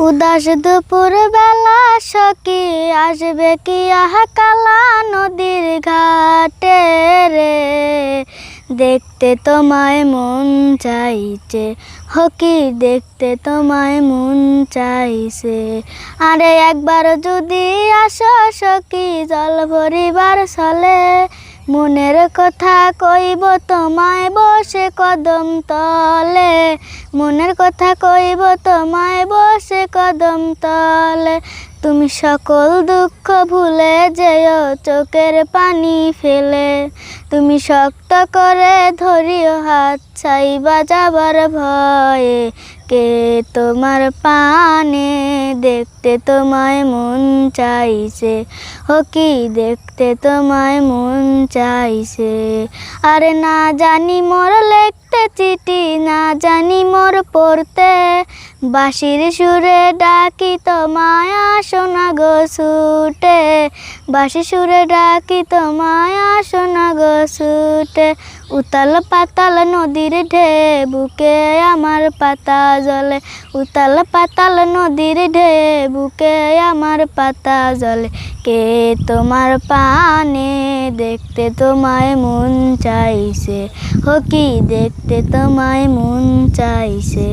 উদাস দুপুর বেলা সখী আসবে কি আহা কালা নদীর ঘাটে রে, দেখতে তোমায় মন চাইছে হকি, দেখতে তোমায় মন চাইছে। আরে একবার যদি আসো সখী জল ভরিবার চলে, মনের কথা কইব তোমায় বসে কদম তলে, মনের কথা কইব তোমায় বসে কদম তলে। তুমি সকল দুঃখ ভুলে যেও চোখের পানি ফেলে, তুমি শক্ত করে ধরিও হাত ছাইবা যাবার ভয়ে। কে তোমার পানে দেখতে তোমায় মন চাইছে হকি, দেখতে তোমায় মন চাইছে। আরে না জানি মোর লিখতে চিঠি, না জানি মোর পড়তে, বাঁশির সুরে ডাকি তোমায় আসো না গো ছুটে, বাঁশির সুরে ডাকি তোমায় আসো না গো ছুটে। উতাল পাতাল নদীর ঢেউ বুকে আমার পাতা জলে, উতাল পাতাল নদীর ঢেউ বুকে আমার পাতা জলে। কে তোমার পানে দেখতে তোমায় মন চাইছে হকি, দেখতে তোমায় মন চাইছে।